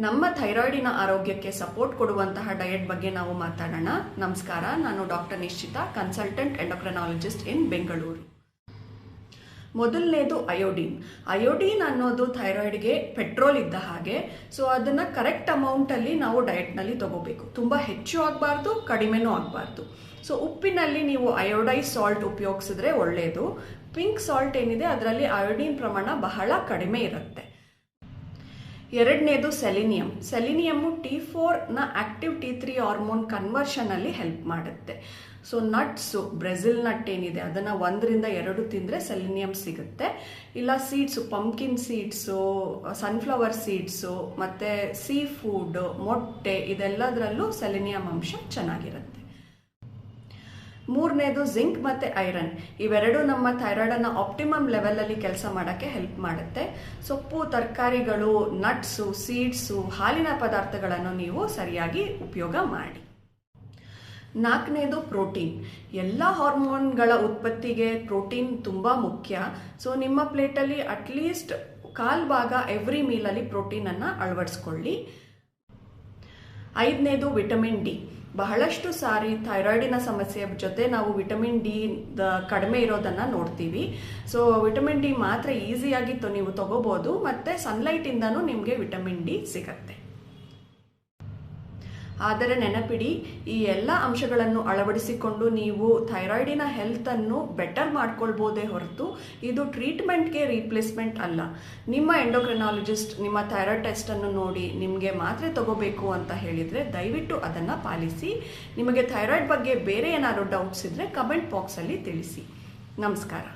ನಮ್ಮ ಥೈರಾಯ್ಡಿನ ಆರೋಗ್ಯಕ್ಕೆ ಸಪೋರ್ಟ್ ಕೊಡುವಂತಹ ಡಯಟ್ ಬಗ್ಗೆ ನಾವು ಮಾತಾಡೋಣ. ನಮಸ್ಕಾರ, ನಾನು ಡಾಕ್ಟರ್ ನಿಶ್ಚಿತಾ, ಕನ್ಸಲ್ಟೆಂಟ್ ಎಂಡೋಕ್ರೈನಾಲಜಿಸ್ಟ್ ಇನ್ ಬೆಂಗಳೂರು. ಮೊದಲನೇದು ಅಯೋಡಿನ್. ಅಯೋಡಿನ್ ಅನ್ನೋದು ಥೈರಾಯ್ಡ್ಗೆ ಪೆಟ್ರೋಲ್ ಇದ್ದ ಹಾಗೆ. ಸೊ ಅದನ್ನು ಕರೆಕ್ಟ್ ಅಮೌಂಟಲ್ಲಿ ನಾವು ಡಯಟ್ನಲ್ಲಿ ತಗೋಬೇಕು. ತುಂಬ ಹೆಚ್ಚು ಆಗಬಾರ್ದು, ಕಡಿಮೆನೂ ಆಗಬಾರ್ದು. ಸೊ ಉಪ್ಪಿನಲ್ಲಿ ನೀವು ಅಯೋಡೈಸ್ ಸಾಲ್ಟ್ ಉಪಯೋಗಿಸಿದ್ರೆ ಒಳ್ಳೆಯದು. ಪಿಂಕ್ ಸಾಲ್ಟ್ ಏನಿದೆ ಅದರಲ್ಲಿ ಅಯೋಡಿನ್ ಪ್ರಮಾಣ ಬಹಳ ಕಡಿಮೆ ಇರುತ್ತೆ. ಎರಡನೇದು ಸೆಲಿನಿಯಮ್ಮು T4ನ ಆಕ್ಟಿವ್ T3 ಹಾರ್ಮೋನ್ ಕನ್ವರ್ಷನಲ್ಲಿ ಹೆಲ್ಪ್ ಮಾಡುತ್ತೆ. ಸೊ ನಟ್ಸು, ಬ್ರೆಜಿಲ್ ನಟ್ ಏನಿದೆ ಅದನ್ನು 1 ರಿಂದ 2 ತಿಂದರೆ ಸೆಲಿನಿಯಮ್ ಸಿಗುತ್ತೆ. ಇಲ್ಲ seeds, pumpkin seeds, sunflower seeds, ಮತ್ತು ಸೀ ಫುಡ್, ಮೊಟ್ಟೆ, ಇದೆಲ್ಲದರಲ್ಲೂ ಸೆಲಿನಿಯಮ್ ಅಂಶ ಚೆನ್ನಾಗಿರುತ್ತೆ. ಮೂರನೇದು ಜಿಂಕ್ ಮತ್ತು ಐರನ್. ಇವೆರಡು ನಮ್ಮ ಥೈರಾಯ್ಡನ್ನು ಆಪ್ಟಿಮಮ್ ಲೆವೆಲಲ್ಲಿ ಕೆಲಸ ಮಾಡೋಕ್ಕೆ ಹೆಲ್ಪ್ ಮಾಡುತ್ತೆ. ಸೊಪ್ಪು, ತರಕಾರಿಗಳು, ನಟ್ಸು, ಸೀಡ್ಸು, ಹಾಲಿನ ಪದಾರ್ಥಗಳನ್ನು ನೀವು ಸರಿಯಾಗಿ ಉಪಯೋಗ ಮಾಡಿ. ನಾಲ್ಕನೇದು ಪ್ರೋಟೀನ್. ಎಲ್ಲ ಹಾರ್ಮೋನ್ಗಳ ಉತ್ಪತ್ತಿಗೆ ಪ್ರೋಟೀನ್ ತುಂಬ ಮುಖ್ಯ. ಸೊ ನಿಮ್ಮ ಪ್ಲೇಟಲ್ಲಿ ಅಟ್ಲೀಸ್ಟ್ 1/4 ಭಾಗ ಎವ್ರಿ ಮೀಲಲ್ಲಿ ಪ್ರೋಟೀನನ್ನು ಅಳವಡಿಸ್ಕೊಳ್ಳಿ. ಐದನೇದು ವಿಟಮಿನ್ ಡಿ. ಬಹಳಷ್ಟು ಸಾರಿ ಥೈರಾಯ್ಡಿನ ಸಮಸ್ಯೆ ಜೊತೆ ನಾವು ವಿಟಮಿನ್ ಡಿ ಕಡಿಮೆ ಇರೋದನ್ನು ನೋಡ್ತೀವಿ. ಸೊ ವಿಟಮಿನ್ ಡಿ ಮಾತ್ರ ಈಸಿಯಾಗಿ ನೀವು ತಗೋಬೋದು, ಮತ್ತು ಸನ್ಲೈಟಿಂದನೂ ನಿಮಗೆ ವಿಟಮಿನ್ ಡಿ ಸಿಗತ್ತೆ. ಆದರೆ ನೆನಪಿಡಿ, ಈ ಎಲ್ಲ ಅಂಶಗಳನ್ನು ಅಳವಡಿಸಿಕೊಂಡು ನೀವು ಥೈರಾಯ್ಡಿನ ಹೆಲ್ತನ್ನು ಬೆಟರ್ ಮಾಡ್ಕೊಳ್ಬೋದೇ ಹೊರತು ಇದು ಟ್ರೀಟ್ಮೆಂಟ್ಗೆ ರೀಪ್ಲೇಸ್ಮೆಂಟ್ ಅಲ್ಲ. ನಿಮ್ಮ ಎಂಡೋಕ್ರೈನಾಲಜಿಸ್ಟ್ ನಿಮ್ಮ ಥೈರಾಯ್ಡ್ ಟೆಸ್ಟನ್ನು ನೋಡಿ ನಿಮಗೆ ಮಾತ್ರೆ ತಗೋಬೇಕು ಅಂತ ಹೇಳಿದರೆ ದಯವಿಟ್ಟು ಅದನ್ನು ಪಾಲಿಸಿ. ನಿಮಗೆ ಥೈರಾಯ್ಡ್ ಬಗ್ಗೆ ಬೇರೆ ಏನಾದರೂ ಡೌಟ್ಸ್ ಇದ್ದರೆ ಕಮೆಂಟ್ ಬಾಕ್ಸಲ್ಲಿ ತಿಳಿಸಿ. ನಮಸ್ಕಾರ.